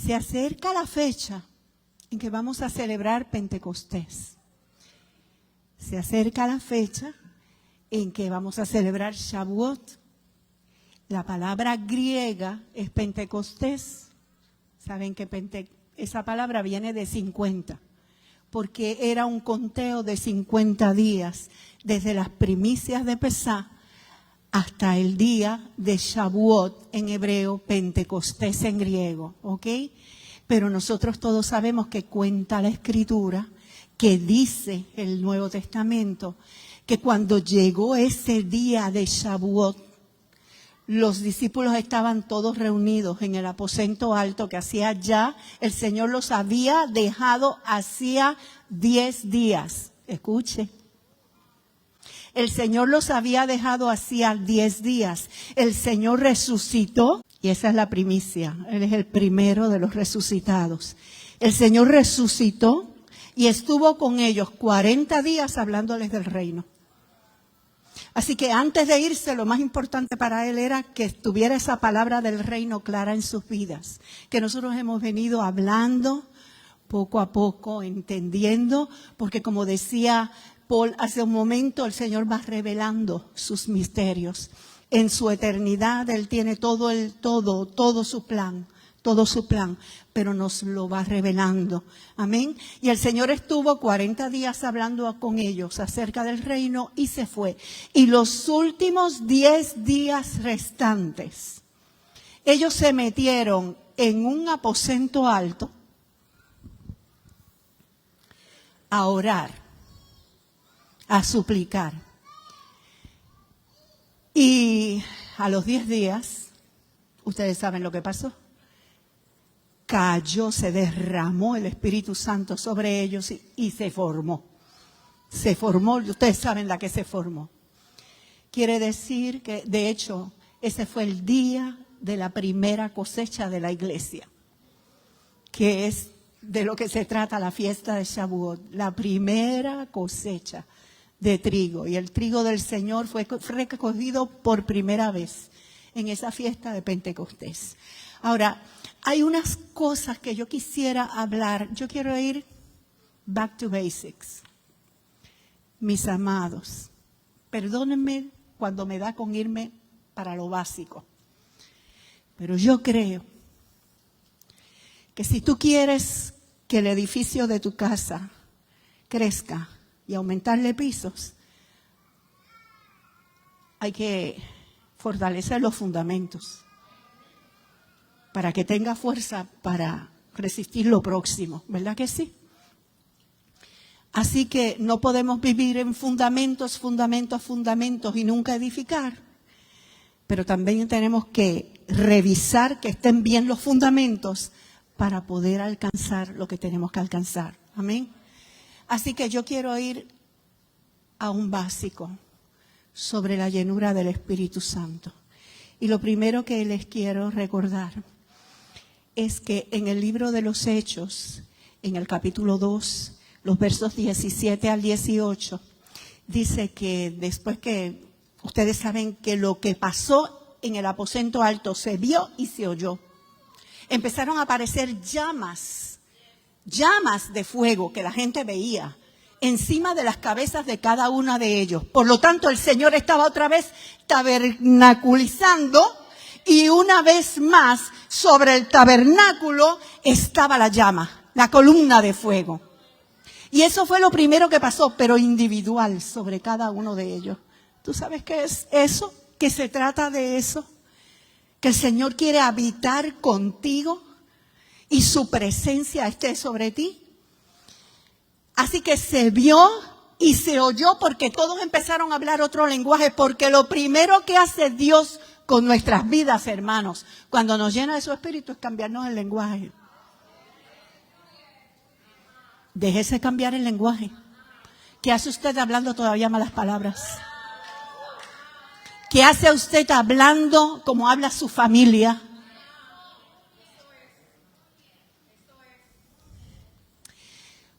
Se acerca la fecha en que vamos a celebrar Pentecostés. Se acerca la fecha en que vamos a celebrar Shavuot. La palabra griega es Pentecostés. Saben que esa palabra viene de 50, porque era un conteo de 50 días, desde las primicias de Pesá hasta el día de Shavuot en hebreo, Pentecostés en griego, ¿ok? Pero nosotros todos sabemos que cuenta la Escritura, que dice el Nuevo Testamento, que cuando llegó ese día de Shavuot, los discípulos estaban todos reunidos en el aposento alto que hacía ya, el Señor los había dejado hacía 10 días. Escuche. El Señor los había dejado hacía 10 días. El Señor resucitó, y esa es la primicia. Él es el primero de los resucitados. El Señor resucitó y estuvo con ellos 40 días hablándoles del reino. Así que antes de irse, lo más importante para él era que estuviera esa palabra del reino clara en sus vidas, que nosotros hemos venido hablando poco a poco, entendiendo, porque como decía Paul hace un momento, el Señor va revelando sus misterios. En su eternidad Él tiene todo su plan, pero nos lo va revelando. Amén. Y el Señor estuvo 40 días hablando con ellos acerca del reino y se fue. Y los últimos 10 días restantes, ellos se metieron en un aposento alto a orar, a suplicar. Y a los 10 días, ustedes saben lo que pasó. Cayó, se derramó el Espíritu Santo sobre ellos y se formó. Se formó, ustedes saben la que se formó. Quiere decir que, de hecho, ese fue el día de la primera cosecha de la iglesia, que es de lo que se trata la fiesta de Shavuot, la primera cosecha de trigo. Y el trigo del Señor fue recogido por primera vez en esa fiesta de Pentecostés. Ahora, hay unas cosas que yo quisiera hablar. Yo quiero ir back to basics. Mis amados, perdónenme cuando me da con irme para lo básico. Pero yo creo que si tú quieres que el edificio de tu casa crezca y aumentarle pisos, hay que fortalecer los fundamentos para que tenga fuerza para resistir lo próximo, ¿verdad que sí? Así que no podemos vivir en fundamentos y nunca edificar. Pero también tenemos que revisar que estén bien los fundamentos para poder alcanzar lo que tenemos que alcanzar. Amén. Así que yo quiero ir a un básico sobre la llenura del Espíritu Santo. Y lo primero que les quiero recordar es que en el libro de los Hechos, en el capítulo 2, los versos 17 al 18, dice que después que ustedes saben que lo que pasó en el aposento alto se vio y se oyó. Empezaron a aparecer llamas de fuego que la gente veía encima de las cabezas de cada uno de ellos. Por lo tanto, el Señor estaba otra vez tabernaculizando y una vez más sobre el tabernáculo estaba la llama, la columna de fuego. Y eso fue lo primero que pasó, pero individual sobre cada uno de ellos. ¿Tú sabes qué es eso? ¿Que se trata de eso? Que el Señor quiere habitar contigo y su presencia esté sobre ti. Así que se vio y se oyó porque todos empezaron a hablar otro lenguaje, porque lo primero que hace Dios con nuestras vidas, hermanos, cuando nos llena de su Espíritu es cambiarnos el lenguaje. Déjese cambiar el lenguaje. ¿Qué hace usted hablando todavía malas palabras? ¿Qué hace usted hablando como habla su familia?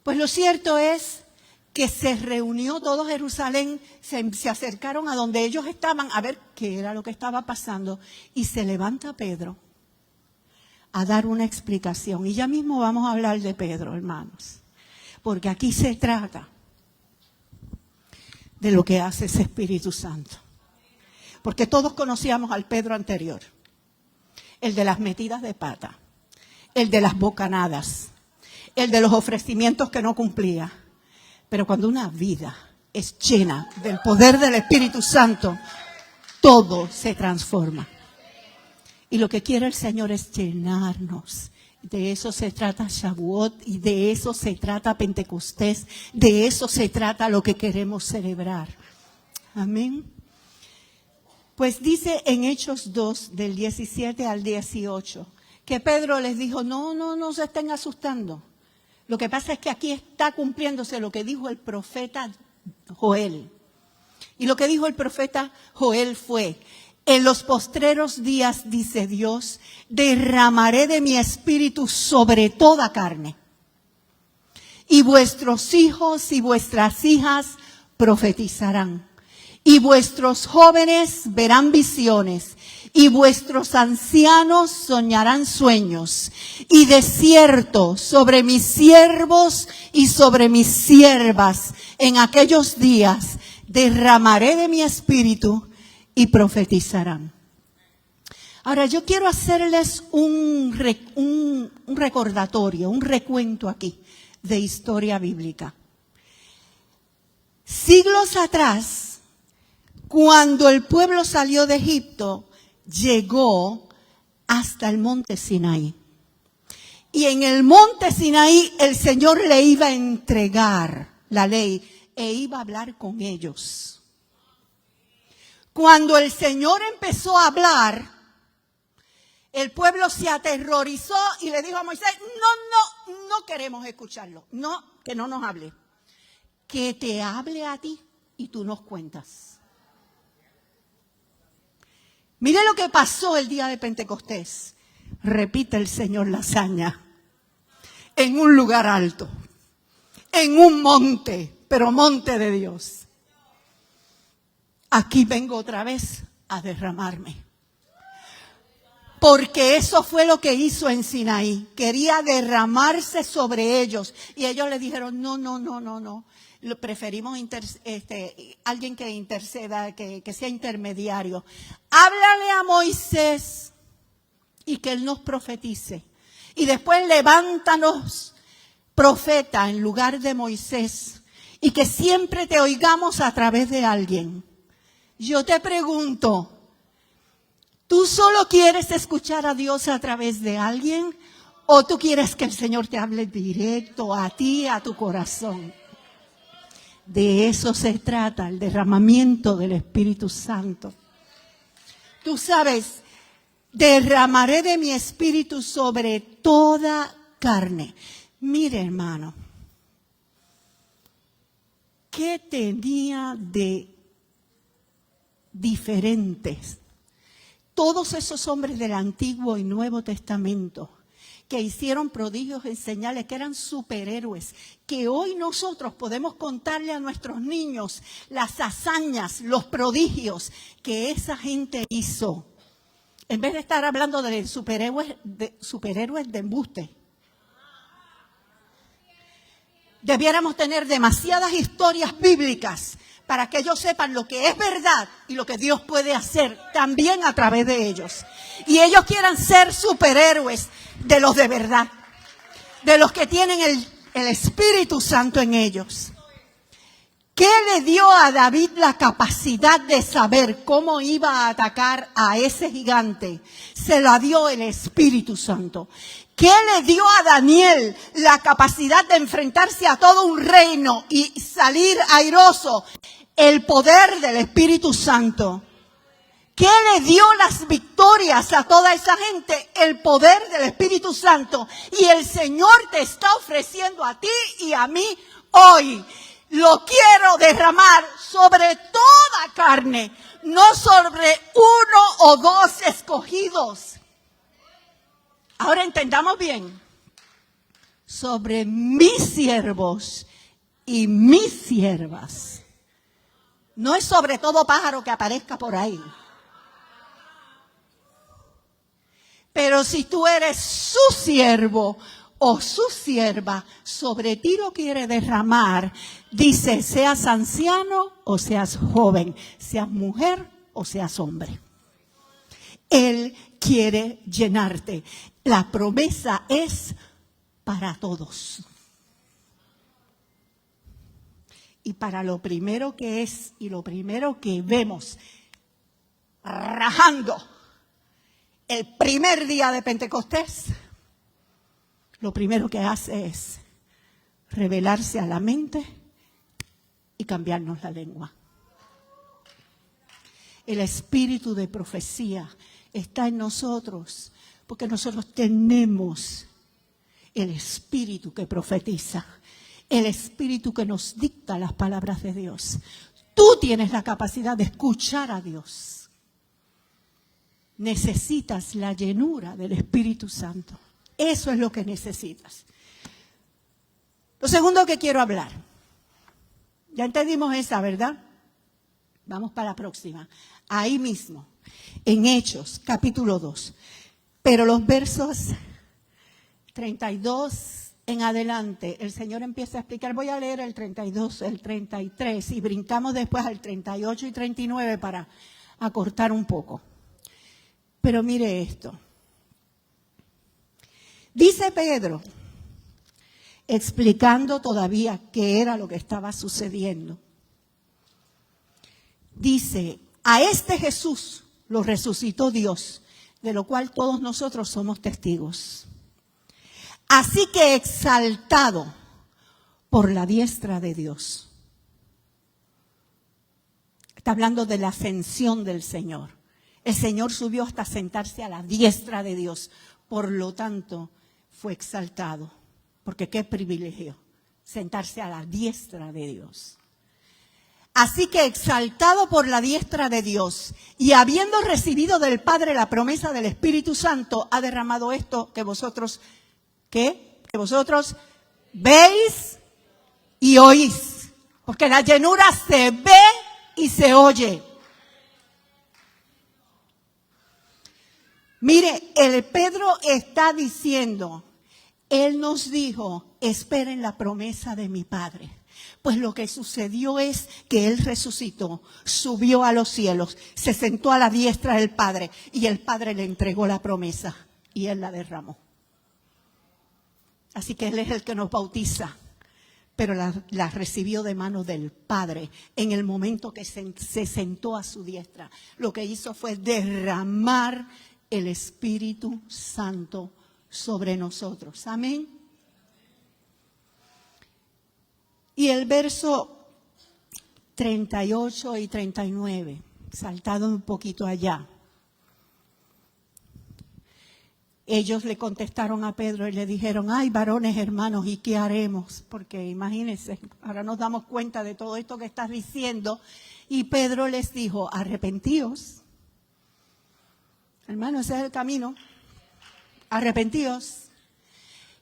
Pues lo cierto es que se reunió todo Jerusalén, se acercaron a donde ellos estaban a ver qué era lo que estaba pasando. Y se levanta Pedro a dar una explicación. Y ya mismo vamos a hablar de Pedro, hermanos. Porque aquí se trata de lo que hace ese Espíritu Santo. Porque todos conocíamos al Pedro anterior. El de las metidas de pata. El de las bocanadas. El de los ofrecimientos que no cumplía. Pero cuando una vida es llena del poder del Espíritu Santo, todo se transforma. Y lo que quiere el Señor es llenarnos. De eso se trata Shavuot y de eso se trata Pentecostés. De eso se trata lo que queremos celebrar. Amén. Pues dice en Hechos 2, del 17 al 18, que Pedro les dijo, no se estén asustando. Lo que pasa es que aquí está cumpliéndose lo que dijo el profeta Joel. Y lo que dijo el profeta Joel fue, en los postreros días, dice Dios, derramaré de mi espíritu sobre toda carne. Y vuestros hijos y vuestras hijas profetizarán. Y vuestros jóvenes verán visiones. Y vuestros ancianos soñarán sueños. Y de cierto, sobre mis siervos y sobre mis siervas, en aquellos días, derramaré de mi espíritu y profetizarán. Ahora, yo quiero hacerles un recordatorio, un recuento aquí de historia bíblica. Siglos atrás, cuando el pueblo salió de Egipto, llegó hasta el monte Sinaí. Y en el monte Sinaí el Señor le iba a entregar la ley e iba a hablar con ellos. Cuando el Señor empezó a hablar, el pueblo se aterrorizó y le dijo a Moisés, no queremos escucharlo. No, que no nos hable. Que te hable a ti y tú nos cuentas. Mire lo que pasó el día de Pentecostés. Repite el Señor la hazaña. En un lugar alto. En un monte, pero monte de Dios. Aquí vengo otra vez a derramarme. Porque eso fue lo que hizo en Sinaí. Quería derramarse sobre ellos. Y ellos le dijeron, no. Preferimos alguien que interceda, que sea intermediario. Háblale a Moisés y que él nos profetice. Y después levántanos profeta en lugar de Moisés. Y que siempre te oigamos a través de alguien. Yo te pregunto, ¿tú solo quieres escuchar a Dios a través de alguien? ¿O tú quieres que el Señor te hable directo a ti, a tu corazón? De eso se trata, el derramamiento del Espíritu Santo. Tú sabes, derramaré de mi espíritu sobre toda carne. Mire, hermano, ¿qué tenía de diferentes todos esos hombres del Antiguo y Nuevo Testamento que hicieron prodigios y señales, que eran superhéroes, que hoy nosotros podemos contarle a nuestros niños las hazañas, los prodigios que esa gente hizo? En vez de estar hablando de superhéroes de embuste, debiéramos tener demasiadas historias bíblicas para que ellos sepan lo que es verdad y lo que Dios puede hacer también a través de ellos. Y ellos quieran ser superhéroes de los de verdad, de los que tienen el Espíritu Santo en ellos. ¿Qué le dio a David la capacidad de saber cómo iba a atacar a ese gigante? Se la dio el Espíritu Santo. ¿Qué le dio a Daniel la capacidad de enfrentarse a todo un reino y salir airoso? El poder del Espíritu Santo. ¿Qué le dio las victorias a toda esa gente? El poder del Espíritu Santo. Y el Señor te está ofreciendo a ti y a mí hoy. Lo quiero derramar sobre toda carne, no sobre uno o dos escogidos. Ahora entendamos bien. Sobre mis siervos y mis siervas. No es sobre todo pájaro que aparezca por ahí. Pero si tú eres su siervo o su sierva, sobre ti lo quiere derramar, dice, seas anciano o seas joven, seas mujer o seas hombre. Él quiere llenarte. La promesa es para todos. Y para lo primero que es y lo primero que vemos rajando el primer día de Pentecostés, lo primero que hace es revelarse a la mente y cambiarnos la lengua. El espíritu de profecía está en nosotros porque nosotros tenemos el espíritu que profetiza, el espíritu que nos dicta las palabras de Dios. Tú tienes la capacidad de escuchar a Dios. Necesitas la llenura del Espíritu Santo. Eso es lo que necesitas. Lo segundo que quiero hablar. Ya entendimos esa, ¿verdad? Vamos para la próxima. Ahí mismo, en Hechos, capítulo 2. Pero los versos 32 en adelante, el Señor empieza a explicar. Voy a leer el 32, el 33 y brincamos después al 38 y 39 para acortar un poco. Pero mire esto. Dice Pedro, explicando todavía qué era lo que estaba sucediendo. Dice, a este Jesús lo resucitó Dios, de lo cual todos nosotros somos testigos. Así que exaltado por la diestra de Dios. Está hablando de la ascensión del Señor. El Señor subió hasta sentarse a la diestra de Dios. Por lo tanto, fue exaltado. Porque qué privilegio, sentarse a la diestra de Dios. Así que exaltado por la diestra de Dios y habiendo recibido del Padre la promesa del Espíritu Santo, ha derramado esto que vosotros, ¿qué? Que vosotros veis y oís. Porque la llenura se ve y se oye. Mire, el Pedro está diciendo, él nos dijo, esperen la promesa de mi Padre. Pues lo que sucedió es que Él resucitó, subió a los cielos, se sentó a la diestra del Padre y el Padre le entregó la promesa y Él la derramó. Así que Él es el que nos bautiza, pero la recibió de manos del Padre en el momento que se sentó a su diestra. Lo que hizo fue derramar el Espíritu Santo sobre nosotros. Amén. Y el verso 38 y 39, saltado un poquito allá. Ellos le contestaron a Pedro y le dijeron, ay, varones hermanos, ¿y qué haremos? Porque imagínense, ahora nos damos cuenta de todo esto que estás diciendo. Y Pedro les dijo, arrepentíos. Hermano, ese es el camino. Arrepentíos.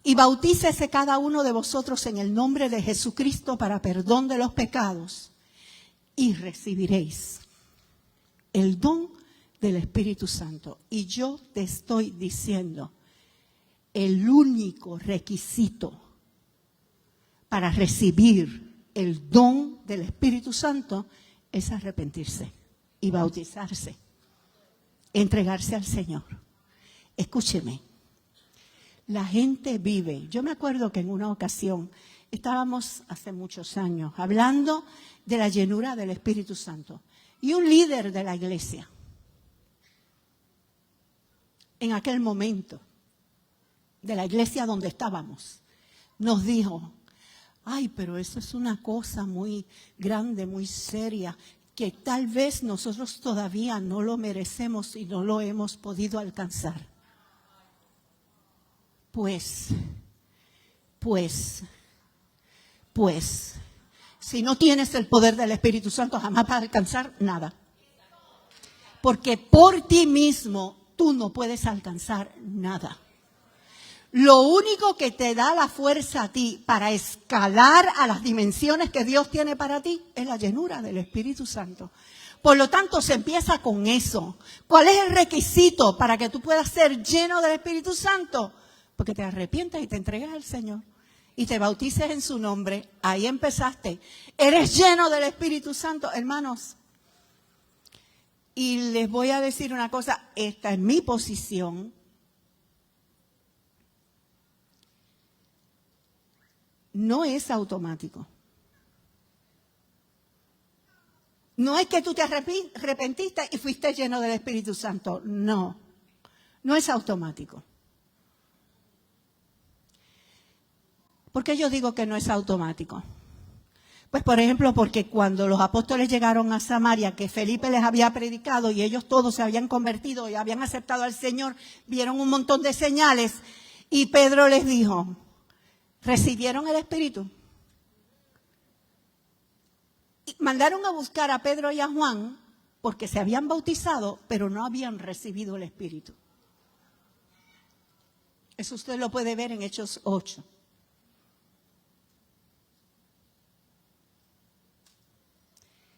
Y bautícese cada uno de vosotros en el nombre de Jesucristo para perdón de los pecados y recibiréis el don del Espíritu Santo. Y yo te estoy diciendo, el único requisito para recibir el don del Espíritu Santo es arrepentirse y bautizarse, entregarse al Señor. Escúcheme. La gente vive. Yo me acuerdo que en una ocasión estábamos hace muchos años hablando de la llenura del Espíritu Santo. Y un líder de la iglesia, en aquel momento, de la iglesia donde estábamos, nos dijo, ay, pero eso es una cosa muy grande, muy seria, que tal vez nosotros todavía no lo merecemos y no lo hemos podido alcanzar. Pues, si no tienes el poder del Espíritu Santo, jamás vas a alcanzar nada. Porque por ti mismo tú no puedes alcanzar nada. Lo único que te da la fuerza a ti para escalar a las dimensiones que Dios tiene para ti es la llenura del Espíritu Santo. Por lo tanto, se empieza con eso. ¿Cuál es el requisito para que tú puedas ser lleno del Espíritu Santo? Porque te arrepientas y te entregues al Señor y te bautices en su nombre. Ahí empezaste. Eres lleno del Espíritu Santo, hermanos. Y les voy a decir una cosa, esta es mi posición. No es automático. No es que tú te arrepentiste y fuiste lleno del Espíritu Santo. No, no es automático. ¿Por qué yo digo que no es automático? Pues por ejemplo, porque cuando los apóstoles llegaron a Samaria, que Felipe les había predicado y ellos todos se habían convertido y habían aceptado al Señor, vieron un montón de señales y Pedro les dijo, ¿recibieron el Espíritu? Y mandaron a buscar a Pedro y a Juan porque se habían bautizado, pero no habían recibido el Espíritu. Eso usted lo puede ver en Hechos 8.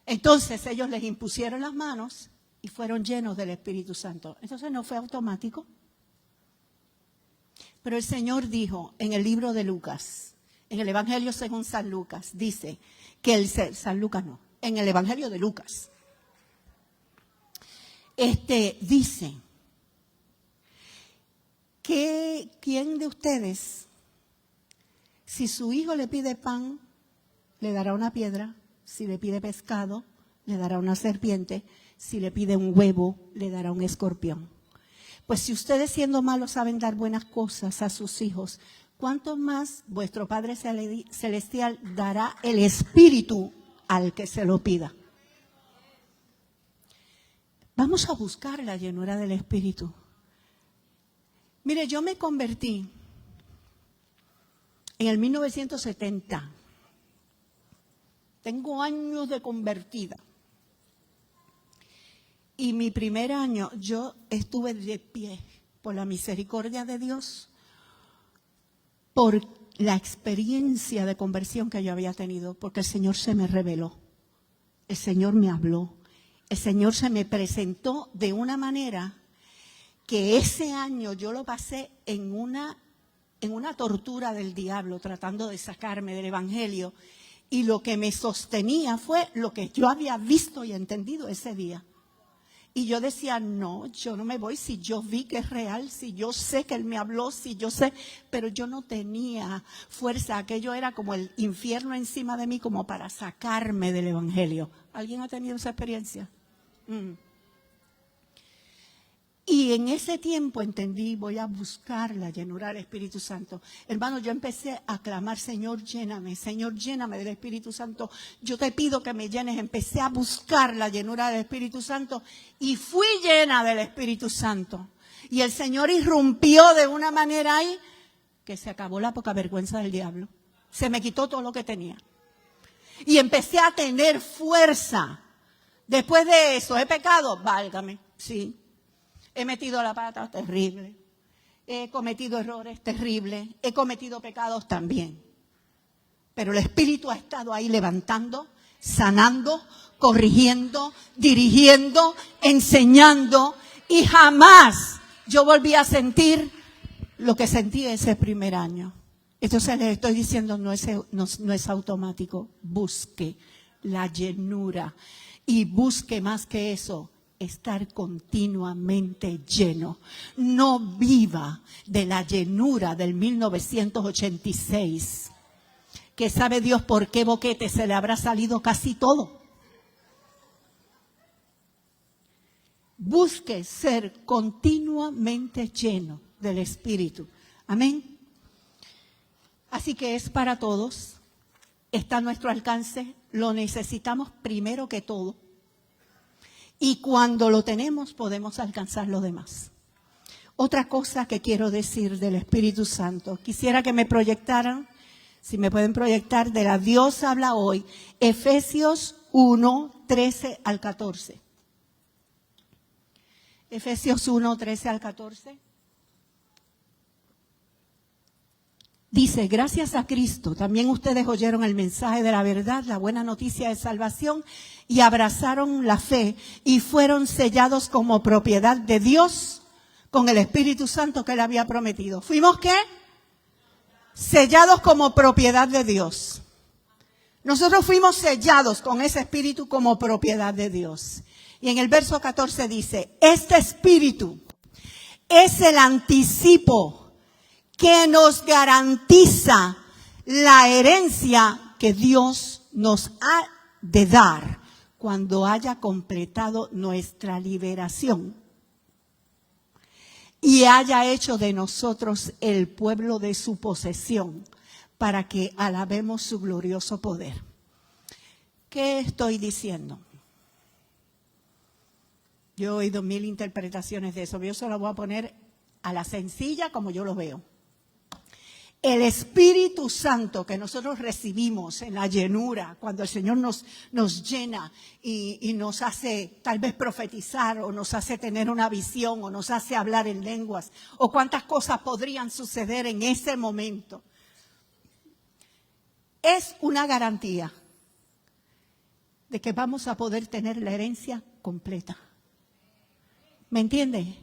Entonces ellos les impusieron las manos y fueron llenos del Espíritu Santo. Entonces no fue automático. Pero el Señor dijo en el libro de Lucas, en el Evangelio según San Lucas, dice que San Lucas no, en el Evangelio de Lucas, dice que ¿quién de ustedes, si su hijo le pide pan, le dará una piedra? Si le pide pescado, le dará una serpiente. Si le pide un huevo, le dará un escorpión. Pues si ustedes siendo malos saben dar buenas cosas a sus hijos, ¿cuánto más vuestro Padre Celestial dará el Espíritu al que se lo pida? Vamos a buscar la llenura del Espíritu. Mire, yo me convertí en el 1970. Tengo años de convertida. Y mi primer año yo estuve de pie por la misericordia de Dios, por la experiencia de conversión que yo había tenido, porque el Señor se me reveló, el Señor me habló, el Señor se me presentó de una manera que ese año yo lo pasé en una tortura del diablo, tratando de sacarme del Evangelio. Y lo que me sostenía fue lo que yo había visto y entendido ese día. Y yo decía, no, yo no me voy si yo vi que es real, si yo sé que Él me habló, si yo sé, pero yo no tenía fuerza. Aquello era como el infierno encima de mí, como para sacarme del Evangelio. ¿Alguien ha tenido esa experiencia? Y en ese tiempo entendí, voy a buscar la llenura del Espíritu Santo. Hermano, yo empecé a clamar, Señor, lléname del Espíritu Santo. Yo te pido que me llenes. Empecé a buscar la llenura del Espíritu Santo y fui llena del Espíritu Santo. Y el Señor irrumpió de una manera ahí que se acabó la poca vergüenza del diablo. Se me quitó todo lo que tenía. Y empecé a tener fuerza. Después de eso, ¿he pecado? Válgame, sí. He metido la pata, terrible. He cometido errores, terribles. He cometido pecados también. Pero el Espíritu ha estado ahí levantando, sanando, corrigiendo, dirigiendo, enseñando. Y jamás yo volví a sentir lo que sentí ese primer año. Entonces les estoy diciendo, no es automático. Busque la llenura. Y busque más que eso, estar continuamente lleno. No viva de la llenura del 1986, que sabe Dios por qué boquete se le habrá salido casi todo. Busque ser continuamente lleno del Espíritu. Amén. Así que es para todos. Está a nuestro alcance. Lo necesitamos primero que todo. Y cuando lo tenemos, podemos alcanzar lo demás. Otra cosa que quiero decir del Espíritu Santo. Quisiera que me proyectaran, si me pueden proyectar, de la Dios habla hoy, Efesios 1, 13 al 14. Efesios 1, 13 al 14. Dice, gracias a Cristo, también ustedes oyeron el mensaje de la verdad, la buena noticia de salvación, y abrazaron la fe y fueron sellados como propiedad de Dios con el Espíritu Santo que Él había prometido. ¿Fuimos qué? Sellados como propiedad de Dios. Nosotros fuimos sellados con ese Espíritu como propiedad de Dios. Y en el verso 14 dice, este Espíritu es el anticipo que nos garantiza la herencia que Dios nos ha de dar cuando haya completado nuestra liberación y haya hecho de nosotros el pueblo de su posesión para que alabemos su glorioso poder. ¿Qué estoy diciendo? Yo he oído 1000 interpretaciones de eso, pero yo se lo voy a poner a la sencilla como yo lo veo. El Espíritu Santo que nosotros recibimos en la llenura, cuando el Señor nos llena y nos hace tal vez profetizar o nos hace tener una visión o nos hace hablar en lenguas o cuántas cosas podrían suceder en ese momento. Es una garantía de que vamos a poder tener la herencia completa. ¿Me entiende?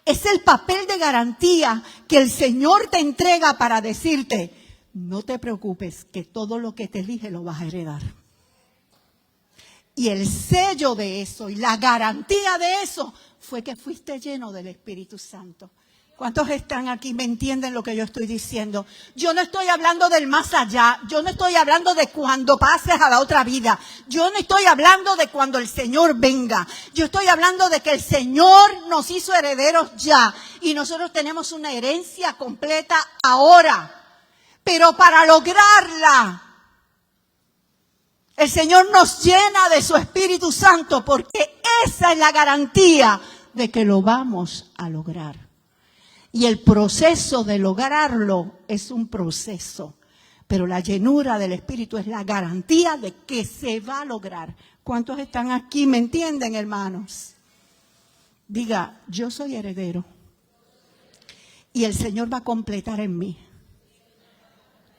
Es el papel de garantía que el Señor te entrega para decirte, no te preocupes, que todo lo que te elige lo vas a heredar. Y el sello de eso y la garantía de eso fue que fuiste lleno del Espíritu Santo. ¿Cuántos están aquí? ¿Me entienden lo que yo estoy diciendo? Yo no estoy hablando del más allá. Yo no estoy hablando de cuando pases a la otra vida. Yo no estoy hablando de cuando el Señor venga. Yo estoy hablando de que el Señor nos hizo herederos ya. Y nosotros tenemos una herencia completa ahora. Pero para lograrla, el Señor nos llena de su Espíritu Santo porque esa es la garantía de que lo vamos a lograr. Y el proceso de lograrlo es un proceso, pero la llenura del Espíritu es la garantía de que se va a lograr. ¿Cuántos están aquí? ¿Me entienden, hermanos? Diga, yo soy heredero y el Señor va a completar en mí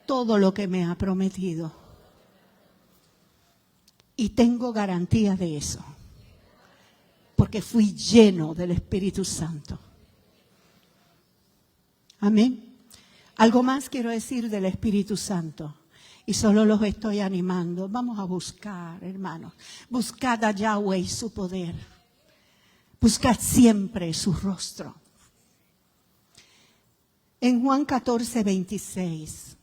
todo lo que me ha prometido. Y tengo garantía de eso, porque fui lleno del Espíritu Santo. Amén. Algo más quiero decir del Espíritu Santo. Y solo los estoy animando. Vamos a buscar, hermanos. Buscad a Yahweh y su poder. Buscad siempre su rostro. En Juan 14:26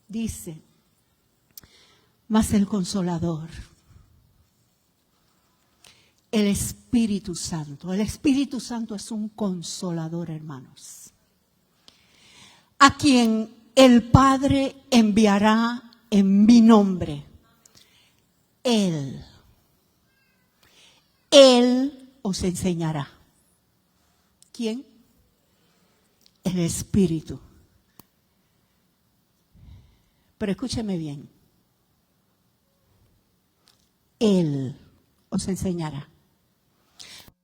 dice, mas el Consolador, el Espíritu Santo. El Espíritu Santo es un consolador, hermanos. A quien el Padre enviará en mi nombre. Él os enseñará. ¿Quién? El Espíritu. Pero escúcheme bien. Él os enseñará.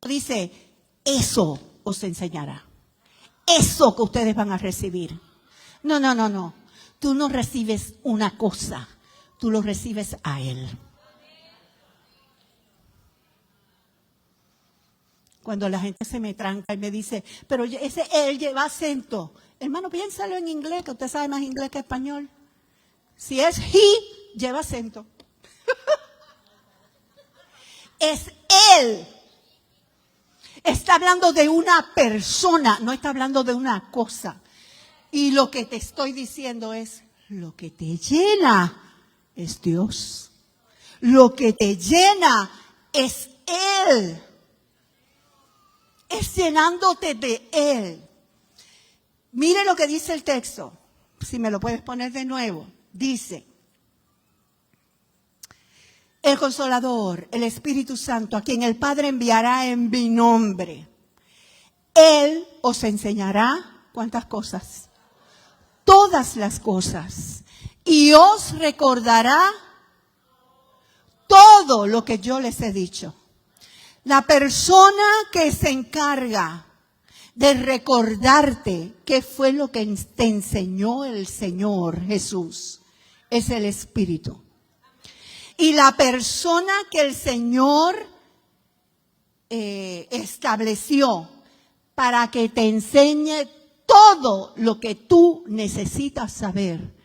Dice, eso os enseñará. Eso que ustedes van a recibir. No. Tú no recibes una cosa. Tú lo recibes a Él. Cuando la gente se me tranca y me dice, pero ese Él lleva acento. Hermano, piénsalo en inglés, que usted sabe más inglés que español. Si es He, lleva acento. Es Él. Está hablando de una persona, no está hablando de una cosa. Y lo que te estoy diciendo es, lo que te llena es Dios. Lo que te llena es Él. Es llenándote de Él. Mire lo que dice el texto. Si me lo puedes poner de nuevo. Dice, el Consolador, el Espíritu Santo, a quien el Padre enviará en mi nombre. Él os enseñará, ¿cuántas cosas? Todas las cosas. Y os recordará todo lo que yo les he dicho. La persona que se encarga de recordarte qué fue lo que te enseñó el Señor Jesús, es el Espíritu. Y la persona que el Señor estableció para que te enseñe todo lo que tú necesitas saber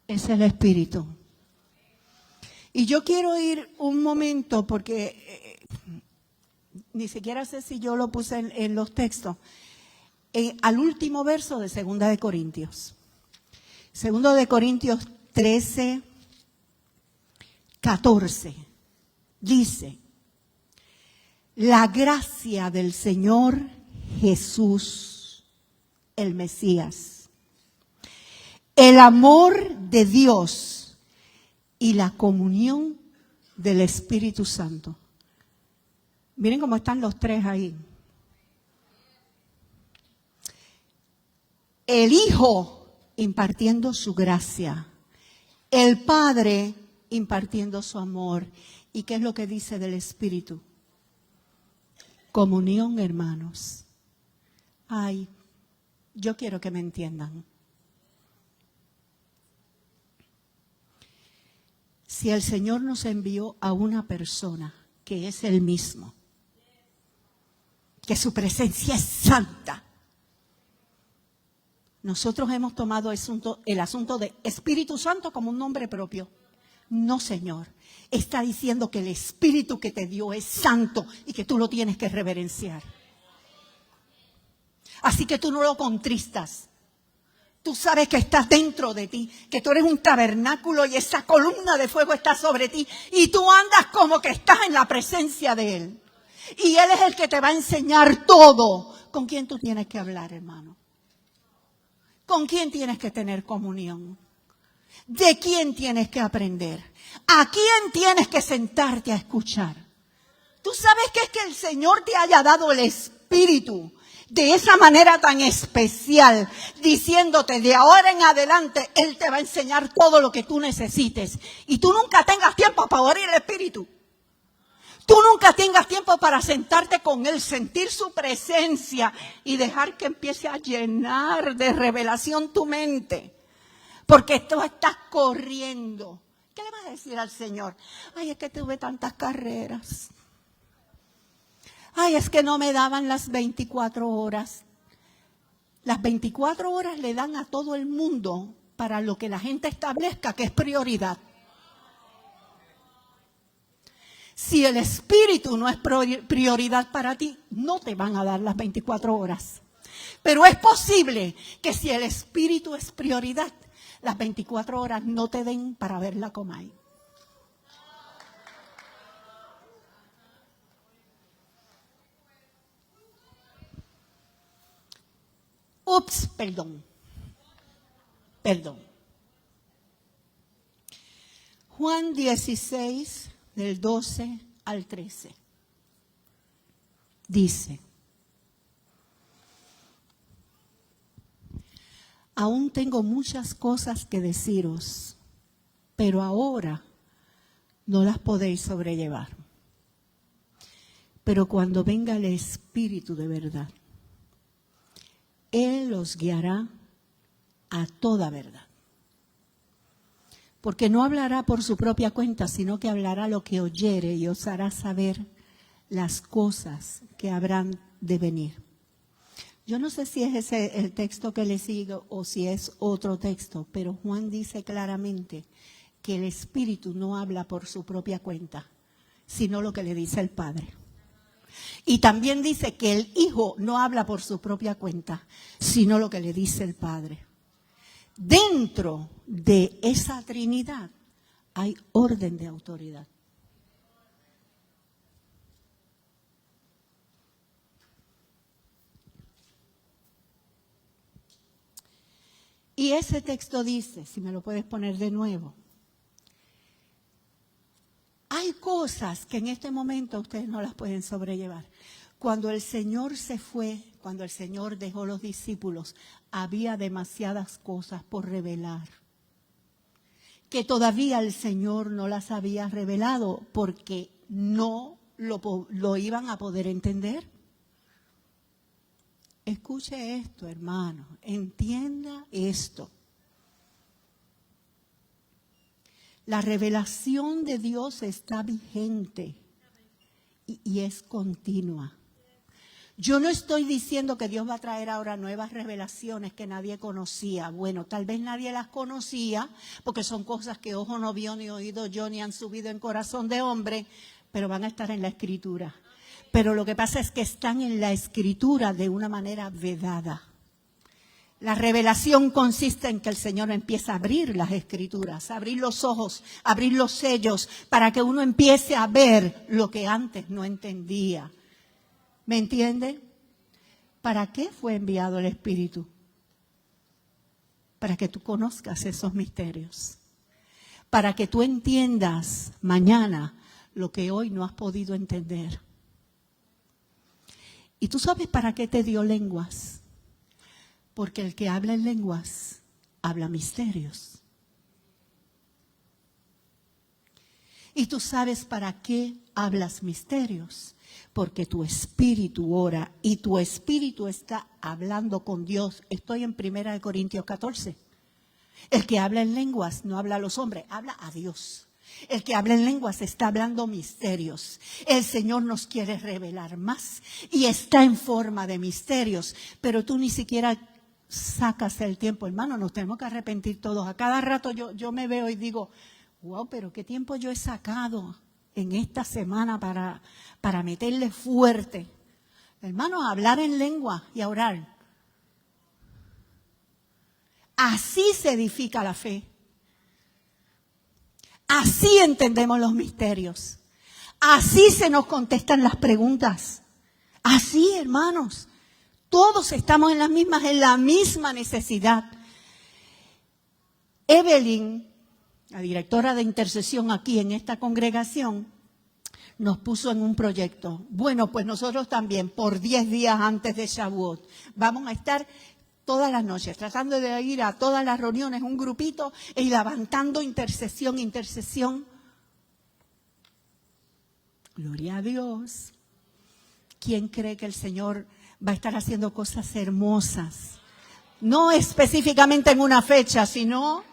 es el Espíritu. Y yo quiero ir un momento porque ni siquiera sé si yo lo puse en los textos, al último verso de 2 de Corintios. 2 de Corintios 13, 14. Dice: la gracia del Señor Jesús, el Mesías, el amor de Dios y la comunión del Espíritu Santo. Miren cómo están los tres ahí. El Hijo impartiendo su gracia, el Padre impartiendo su amor. ¿Y qué es lo que dice del Espíritu? Comunión, hermanos. Ay, yo quiero que me entiendan. Si el Señor nos envió a una persona que es Él mismo, que su presencia es santa, nosotros hemos tomado el asunto de Espíritu Santo como un nombre propio. No, Señor. Está diciendo que el Espíritu que te dio es santo y que tú lo tienes que reverenciar. Así que tú no lo contristas. Tú sabes que estás dentro de ti, que tú eres un tabernáculo y esa columna de fuego está sobre ti y tú andas como que estás en la presencia de Él. Y Él es el que te va a enseñar todo. ¿Con quién tú tienes que hablar, hermano? ¿Con quién tienes que tener comunión? ¿De quién tienes que aprender? ¿A quién tienes que sentarte a escuchar? ¿Tú sabes que es que el Señor te haya dado el Espíritu de esa manera tan especial, diciéndote de ahora en adelante Él te va a enseñar todo lo que tú necesites y tú nunca tengas tiempo para oír el Espíritu? Tú nunca tengas tiempo para sentarte con Él, sentir su presencia y dejar que empiece a llenar de revelación tu mente. Porque tú estás corriendo. ¿Qué le vas a decir al Señor? Ay, es que tuve tantas carreras. Ay, es que no me daban las 24 horas. Las 24 horas le dan a todo el mundo para lo que la gente establezca que es prioridad. Si el Espíritu no es prioridad para ti, no te van a dar las 24 horas. Pero es posible que si el Espíritu es prioridad, las 24 horas no te den para ver la Comay. Ups, perdón. Juan 16, del 12 al 13. Dice: aún tengo muchas cosas que deciros, pero ahora no las podéis sobrellevar. Pero cuando venga el Espíritu de verdad, Él os guiará a toda verdad. Porque no hablará por su propia cuenta, sino que hablará lo que oyere y os hará saber las cosas que habrán de venir. Yo no sé si es ese el texto que le sigo o si es otro texto, pero Juan dice claramente que el Espíritu no habla por su propia cuenta, sino lo que le dice el Padre. Y también dice que el Hijo no habla por su propia cuenta, sino lo que le dice el Padre. Dentro de esa Trinidad hay orden de autoridad. Y ese texto dice, si me lo puedes poner de nuevo, hay cosas que en este momento ustedes no las pueden sobrellevar. Cuando el Señor se fue, cuando el Señor dejó los discípulos, había demasiadas cosas por revelar, que todavía el Señor no las había revelado porque no lo iban a poder entender. Escuche esto, hermano. Entienda esto. La revelación de Dios está vigente y es continua. Yo no estoy diciendo que Dios va a traer ahora nuevas revelaciones que nadie conocía. Bueno, tal vez nadie las conocía porque son cosas que ojo no vio, ni oído yo, ni han subido en corazón de hombre, pero van a estar en la Escritura. Pero lo que pasa es que están en la Escritura de una manera vedada. La revelación consiste en que el Señor empieza a abrir las Escrituras, a abrir los ojos, a abrir los sellos, para que uno empiece a ver lo que antes no entendía. ¿Me entiende? ¿Para qué fue enviado el Espíritu? Para que tú conozcas esos misterios. Para que tú entiendas mañana lo que hoy no has podido entender. ¿Y tú sabes para qué te dio lenguas? Porque el que habla en lenguas habla misterios. ¿Y tú sabes para qué hablas misterios? Porque tu espíritu ora y tu espíritu está hablando con Dios. Estoy en 1 Corintios 14. El que habla en lenguas no habla a los hombres, habla a Dios. El que habla en lenguas está hablando misterios. El Señor nos quiere revelar más y está en forma de misterios, pero tú ni siquiera sacas el tiempo. Hermano, nos tenemos que arrepentir todos. A cada rato yo me veo y digo, wow, pero qué tiempo yo he sacado en esta semana para meterle fuerte. Hermano, a hablar en lengua y a orar. Así se edifica la fe. Así entendemos los misterios. Así se nos contestan las preguntas. Así, hermanos. Todos estamos en la misma necesidad. Evelyn, la directora de intercesión aquí en esta congregación, nos puso en un proyecto. Bueno, pues nosotros también, por 10 días antes de Shavuot, vamos a estar todas las noches, tratando de ir a todas las reuniones, un grupito, y levantando intercesión. Gloria a Dios. ¿Quién cree que el Señor va a estar haciendo cosas hermosas? No específicamente en una fecha, sino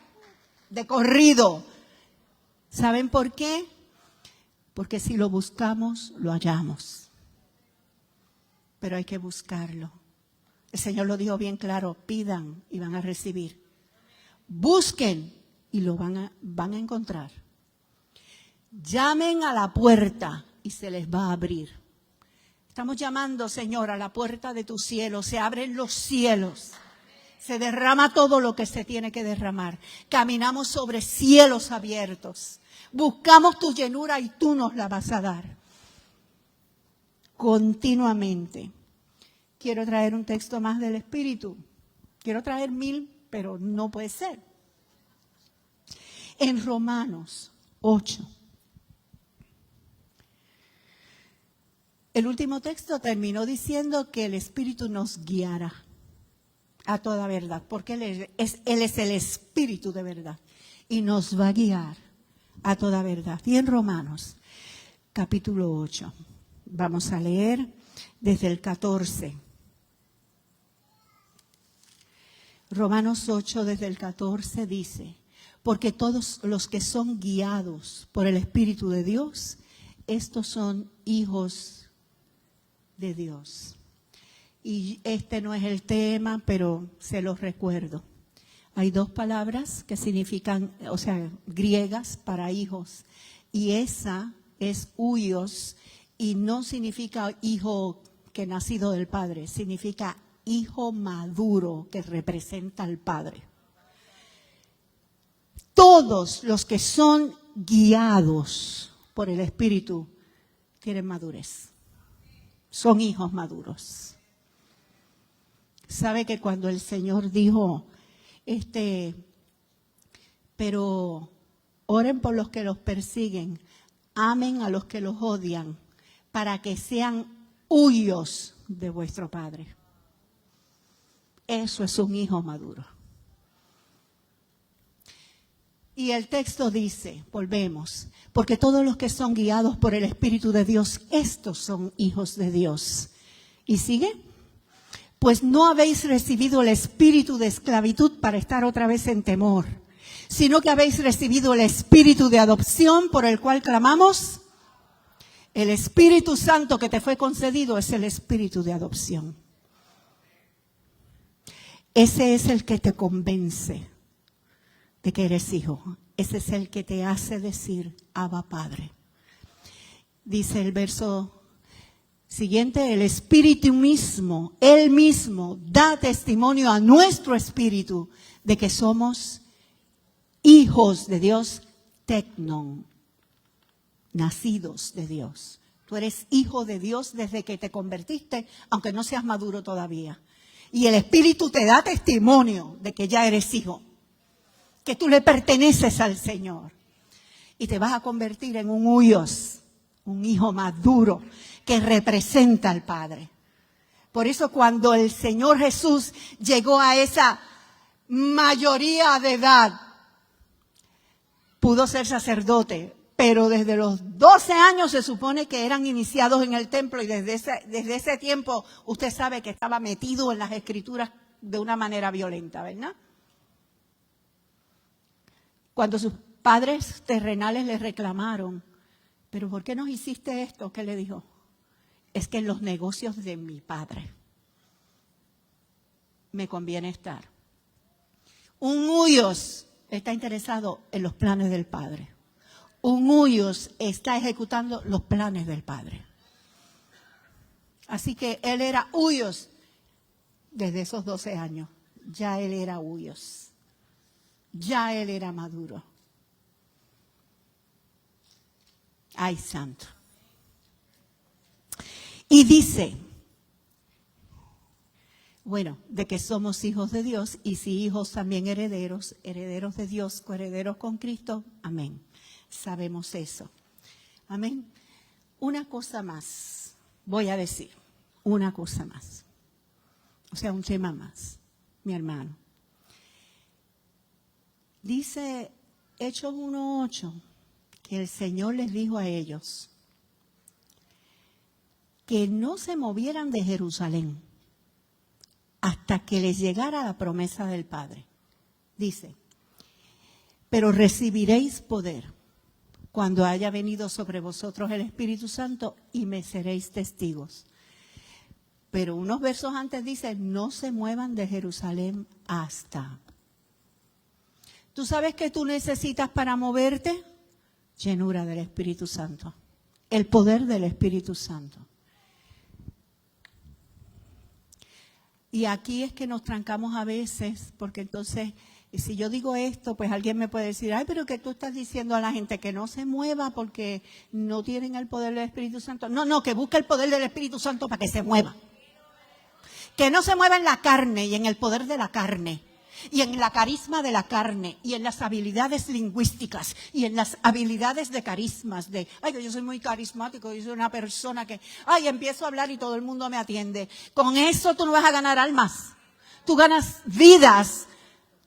de corrido. ¿Saben por qué? Porque si lo buscamos, lo hallamos. Pero hay que buscarlo. El Señor lo dijo bien claro, pidan y van a recibir. Busquen y lo van a encontrar. Llamen a la puerta y se les va a abrir. Estamos llamando, Señor, a la puerta de tu cielo. Se abren los cielos. Se derrama todo lo que se tiene que derramar. Caminamos sobre cielos abiertos. Buscamos tu llenura y tú nos la vas a dar. Continuamente. Quiero traer un texto más del Espíritu. Quiero traer 1000, pero no puede ser. En Romanos 8. El último texto terminó diciendo que el Espíritu nos guiará a toda verdad, porque Él es el Espíritu de verdad y nos va a guiar a toda verdad. Y en Romanos, capítulo 8, vamos a leer desde el 14. Romanos 8, desde el 14 dice, porque todos los que son guiados por el Espíritu de Dios, estos son hijos de Dios. Y este no es el tema, pero se los recuerdo. Hay 2 palabras que significan, griegas para hijos. Y esa es huios y no significa hijo que nacido del Padre, significa hijo maduro que representa al Padre. Todos los que son guiados por el Espíritu tienen madurez. Son hijos maduros. Sabe que cuando el Señor dijo, pero oren por los que los persiguen, amen a los que los odian, para que sean huyos de vuestro Padre. Eso es un hijo maduro. Y el texto dice, volvemos, porque todos los que son guiados por el Espíritu de Dios, estos son hijos de Dios. ¿Y sigue? Pues no habéis recibido el espíritu de esclavitud para estar otra vez en temor, sino que habéis recibido el espíritu de adopción por el cual clamamos. El Espíritu Santo que te fue concedido es el espíritu de adopción. Ese es el que te convence de que eres hijo. Ese es el que te hace decir, Abba Padre. Dice el verso siguiente, el Espíritu mismo, Él mismo, da testimonio a nuestro espíritu de que somos hijos de Dios, tecnon, nacidos de Dios. Tú eres hijo de Dios desde que te convertiste, aunque no seas maduro todavía. Y el Espíritu te da testimonio de que ya eres hijo, que tú le perteneces al Señor. Y te vas a convertir en un huyos, un hijo maduro que representa al Padre. Por eso cuando el Señor Jesús llegó a esa mayoría de edad, pudo ser sacerdote, pero desde los 12 años se supone que eran iniciados en el templo y desde ese tiempo usted sabe que estaba metido en las Escrituras de una manera violenta, ¿verdad? Cuando sus padres terrenales le reclamaron, ¿pero por qué nos hiciste esto? ¿Qué le dijo? Es que en los negocios de mi Padre me conviene estar. Un huyos está interesado en los planes del Padre. Un huyos está ejecutando los planes del Padre. Así que él era huyos desde esos 12 años. Ya él era huyos. Ya él era maduro. Ay, santo. Y dice, bueno, de que somos hijos de Dios y si hijos también herederos, herederos de Dios, coherederos con Cristo. Amén. Sabemos eso. Amén. Una cosa más, voy a decir, una cosa más. O sea, un tema más, mi hermano. Dice Hechos 1:8 que el Señor les dijo a ellos que no se movieran de Jerusalén hasta que les llegara la promesa del Padre. Dice, pero recibiréis poder cuando haya venido sobre vosotros el Espíritu Santo y me seréis testigos. Pero unos versos antes dice, no se muevan de Jerusalén hasta. ¿Tú sabes qué tú necesitas para moverte? Llenura del Espíritu Santo. El poder del Espíritu Santo. Y aquí es que nos trancamos a veces, porque entonces, si yo digo esto, pues alguien me puede decir, ay, pero que tú estás diciendo a la gente que no se mueva porque no tienen el poder del Espíritu Santo. No, que busque el poder del Espíritu Santo para que se mueva. Que no se mueva en la carne y en el poder de la carne. Y en la carisma de la carne, y en las habilidades lingüísticas, y en las habilidades de carismas, de, ay, que yo soy muy carismático, yo soy una persona que, ay, empiezo a hablar y todo el mundo me atiende. Con eso tú no vas a ganar almas, tú ganas vidas,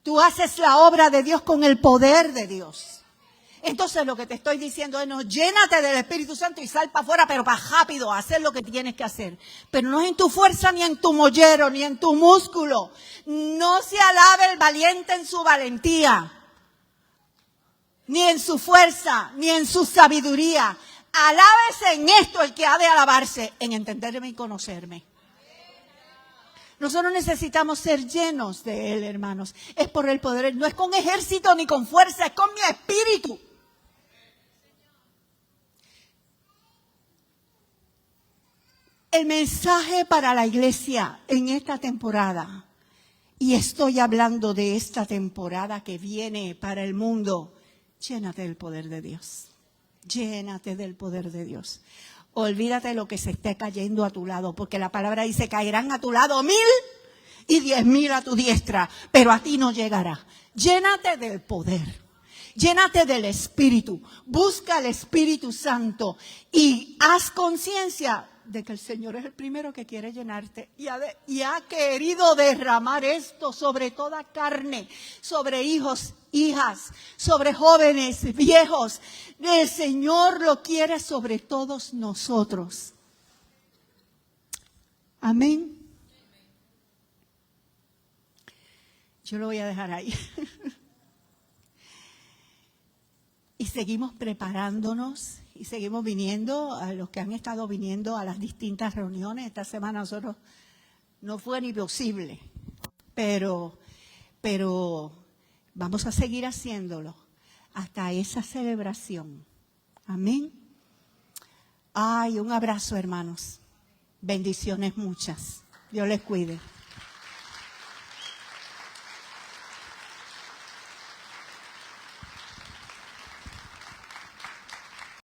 tú haces la obra de Dios con el poder de Dios. Entonces lo que te estoy diciendo es, no, llénate del Espíritu Santo y sal para afuera, pero para rápido, a hacer lo que tienes que hacer. Pero no es en tu fuerza, ni en tu mollero, ni en tu músculo. No se alabe el valiente en su valentía, ni en su fuerza, ni en su sabiduría. Alábese en esto el que ha de alabarse, en entenderme y conocerme. Nosotros necesitamos ser llenos de Él, hermanos. Es por el poder, no es con ejército ni con fuerza, es con mi espíritu. El mensaje para la iglesia en esta temporada, y estoy hablando de esta temporada que viene para el mundo, llénate del poder de Dios. Llénate del poder de Dios. Olvídate de lo que se esté cayendo a tu lado, porque la palabra dice, caerán a tu lado 1000 y 10,000 a tu diestra, pero a ti no llegará. Llénate del poder. Llénate del Espíritu. Busca el Espíritu Santo y haz conciencia de que el Señor es el primero que quiere llenarte y ha querido derramar esto sobre toda carne, sobre hijos, hijas, sobre jóvenes, viejos. El Señor lo quiere sobre todos nosotros. Amén. Yo lo voy a dejar ahí. Y seguimos preparándonos y seguimos viniendo, a los que han estado viniendo a las distintas reuniones. Esta semana nosotros no fue ni posible, pero vamos a seguir haciéndolo hasta esa celebración. Amén. Ay, un abrazo, hermanos. Bendiciones muchas. Dios les cuide.